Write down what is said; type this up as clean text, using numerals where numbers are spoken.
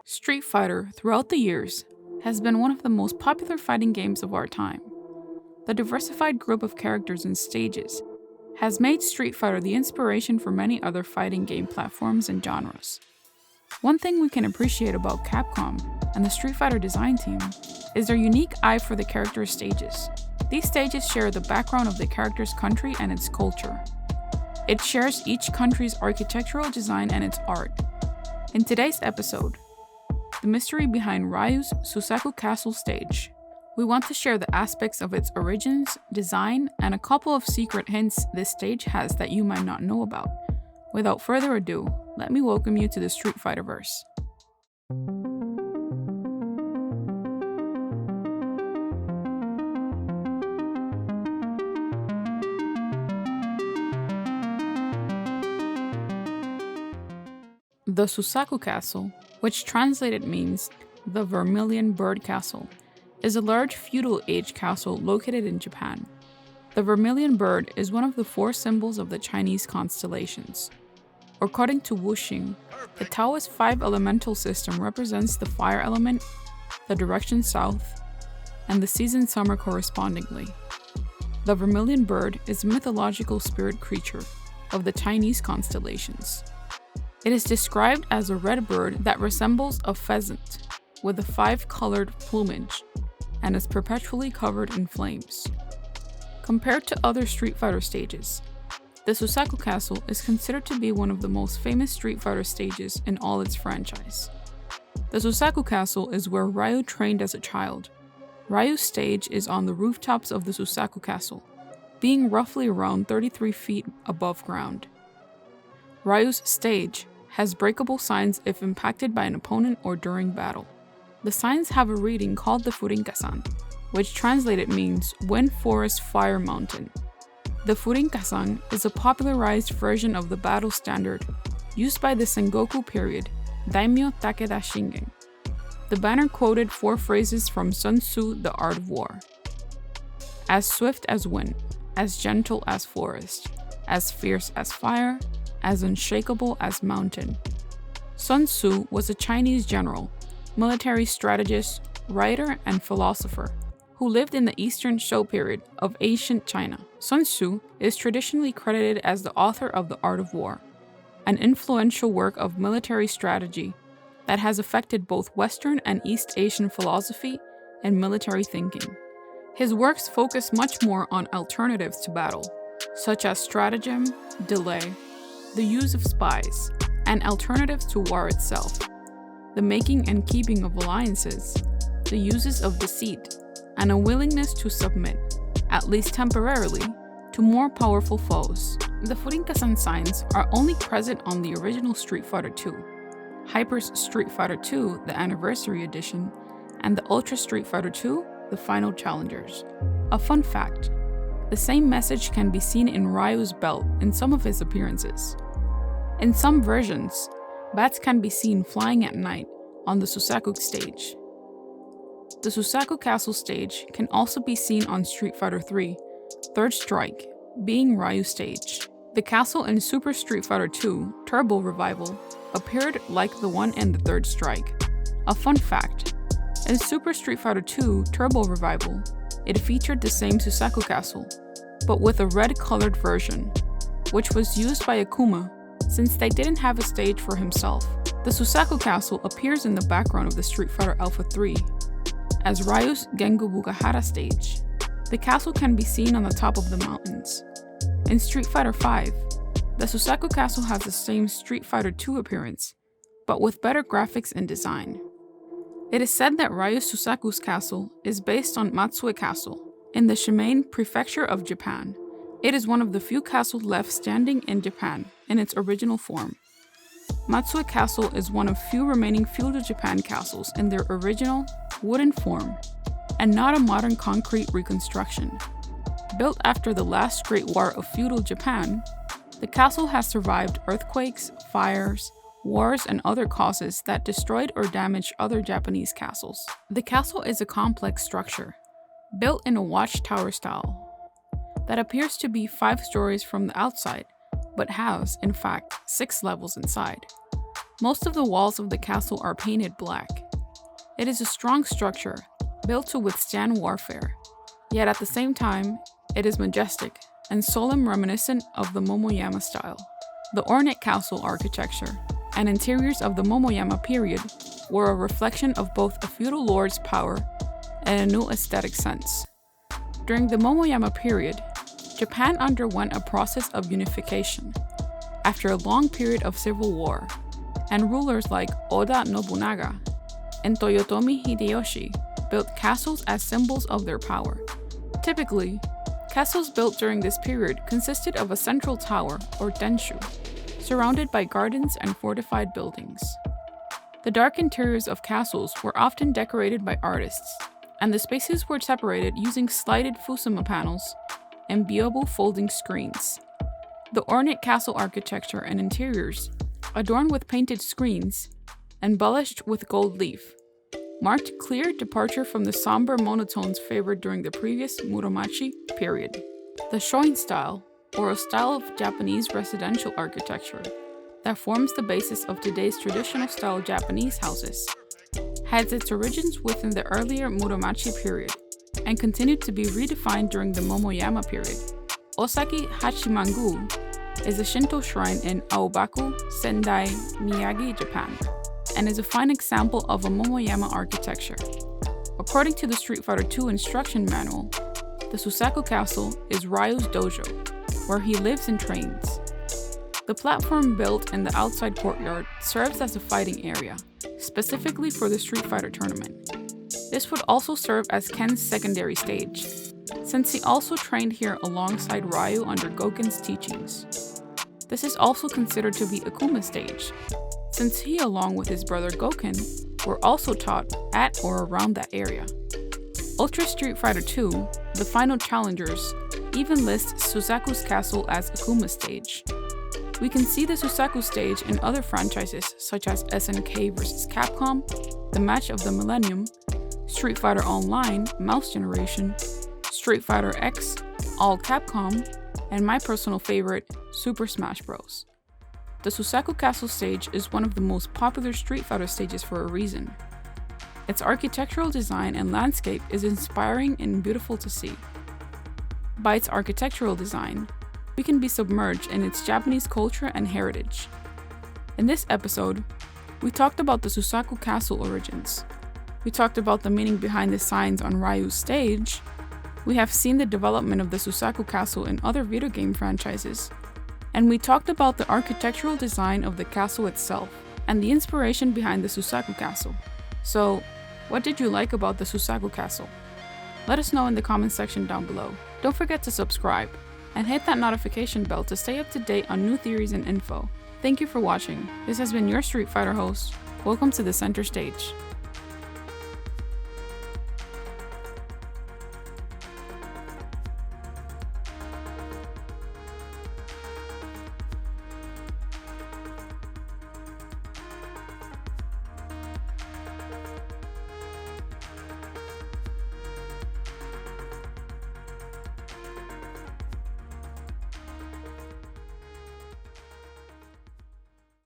Street Fighter, throughout the years, has been one of the most popular fighting games of our time. The diversified group of characters and stages has made Street Fighter the inspiration for many other fighting game platforms and genres. One thing we can appreciate about Capcom and the Street Fighter design team is their unique eye for the characters' stages. These stages share the background of the character's country and its culture. It shares each country's architectural design and its art. In today's episode, the mystery behind Ryu's Susaku Castle stage, we want to share the aspects of its origins, design, and a couple of secret hints this stage has that you might not know about. Without further ado, let me welcome you to the Street Fighter-verse. The Susaku Castle, which translated means the Vermilion Bird Castle, is a large feudal age castle located in Japan. The Vermilion Bird is one of the 4 symbols of the Chinese constellations. According to Wuxing, the Taoist 5 elemental system represents the fire element, the direction south, and the season summer correspondingly. The Vermilion Bird is a mythological spirit creature of the Chinese constellations. It is described as a red bird that resembles a pheasant with a 5-colored plumage and is perpetually covered in flames. Compared to other Street Fighter stages, the Susaku Castle is considered to be one of the most famous Street Fighter stages in all its franchise. The Susaku Castle is where Ryu trained as a child. Ryu's stage is on the rooftops of the Susaku Castle, being roughly around 33 feet above ground. Ryu's stage has breakable signs if impacted by an opponent or during battle. The signs have a reading called the Furinka-san, which translated means Wind Forest Fire Mountain. The Furinka-san is a popularized version of the battle standard used by the Sengoku period Daimyo Takeda Shingen. The banner quoted 4 phrases from Sun Tzu, The Art of War. As swift as wind, as gentle as forest, as fierce as fire, as unshakable as mountain. Sun Tzu was a Chinese general, military strategist, writer, and philosopher who lived in the Eastern Shou period of ancient China. Sun Tzu is traditionally credited as the author of The Art of War, an influential work of military strategy that has affected both Western and East Asian philosophy and military thinking. His works focus much more on alternatives to battle, such as stratagem, delay, the use of spies, and alternatives to war itself, the making and keeping of alliances, the uses of deceit, and a willingness to submit, at least temporarily, to more powerful foes. The Furinka-san signs are only present on the original Street Fighter II, Hyper's Street Fighter II, the Anniversary Edition, and the Ultra Street Fighter II, the Final Challengers. A fun fact: the same message can be seen in Ryu's belt in some of his appearances. In some versions, bats can be seen flying at night on the Susaku stage. The Susaku Castle stage can also be seen on Street Fighter III, Third Strike, being Ryu's stage. The castle in Super Street Fighter II, Turbo Revival, appeared like the one in the Third Strike. A fun fact: in Super Street Fighter II, Turbo Revival, it featured the same Susaku Castle, but with a red-colored version, which was used by Akuma since they didn't have a stage for himself. The Susaku Castle appears in the background of the Street Fighter Alpha 3 as Ryu's Gengu Bukahara stage. The castle can be seen on the top of the mountains. In Street Fighter V, the Susaku Castle has the same Street Fighter II appearance, but with better graphics and design. It is said that Ryu Susaku's castle is based on Matsue Castle in the Shimane Prefecture of Japan. It is one of the few castles left standing in Japan in its original form. Matsue Castle is one of few remaining feudal Japan castles in their original wooden form, and not a modern concrete reconstruction. Built after the last Great War of feudal Japan, the castle has survived earthquakes, fires, wars, and other causes that destroyed or damaged other Japanese castles. The castle is a complex structure, built in a watchtower style, that appears to be 5 stories from the outside, but has, in fact, 6 levels inside. Most of the walls of the castle are painted black. It is a strong structure, built to withstand warfare, yet at the same time, it is majestic and solemn, reminiscent of the Momoyama style. The ornate castle architecture and interiors of the Momoyama period were a reflection of both a feudal lord's power and a new aesthetic sense. During the Momoyama period, Japan underwent a process of unification after a long period of civil war, and rulers like Oda Nobunaga and Toyotomi Hideyoshi built castles as symbols of their power. Typically, castles built during this period consisted of a central tower, or denshu, surrounded by gardens and fortified buildings. The dark interiors of castles were often decorated by artists, and the spaces were separated using slided fusuma panels and byobu folding screens. The ornate castle architecture and interiors, adorned with painted screens, embellished with gold leaf, marked clear departure from the somber monotones favored during the previous Muromachi period. The Shoin style, or a style of Japanese residential architecture that forms the basis of today's traditional style Japanese houses, has its origins within the earlier Muromachi period and continued to be redefined during the Momoyama period. Osaki Hachimangu is a Shinto shrine in Aobaku, Sendai, Miyagi, Japan, and is a fine example of a Momoyama architecture. According to the Street Fighter II instruction manual, the Susaku Castle is Ryu'S dojo, where he lives and trains. The platform built in the outside courtyard serves as a fighting area, specifically for the Street Fighter tournament. This would also serve as Ken's secondary stage, since he also trained here alongside Ryu under Goken's teachings. This is also considered to be Akuma's stage, since he, along with his brother Goken, were also taught at or around that area. Ultra Street Fighter II, the final challengers, even lists Susaku's castle as Akuma's stage. We can see the Susaku stage in other franchises such as SNK vs. Capcom, The Match of the Millennium, Street Fighter Online, Mouse Generation, Street Fighter X, All Capcom, and my personal favorite, Super Smash Bros. The Susaku Castle stage is one of the most popular Street Fighter stages for a reason. Its architectural design and landscape is inspiring and beautiful to see. By its architectural design, we can be submerged in its Japanese culture and heritage. In this episode, we talked about the Susaku Castle origins. We talked about the meaning behind the signs on Ryu's stage. We have seen the development of the Susaku Castle in other video game franchises. And we talked about the architectural design of the castle itself and the inspiration behind the Susaku Castle. So, what did you like about the Susaku Castle? Let us know in the comment section down below. Don't forget to subscribe and hit that notification bell to stay up to date on new theories and info. Thank you for watching. This has been your Street Fighter host. Welcome to the center stage.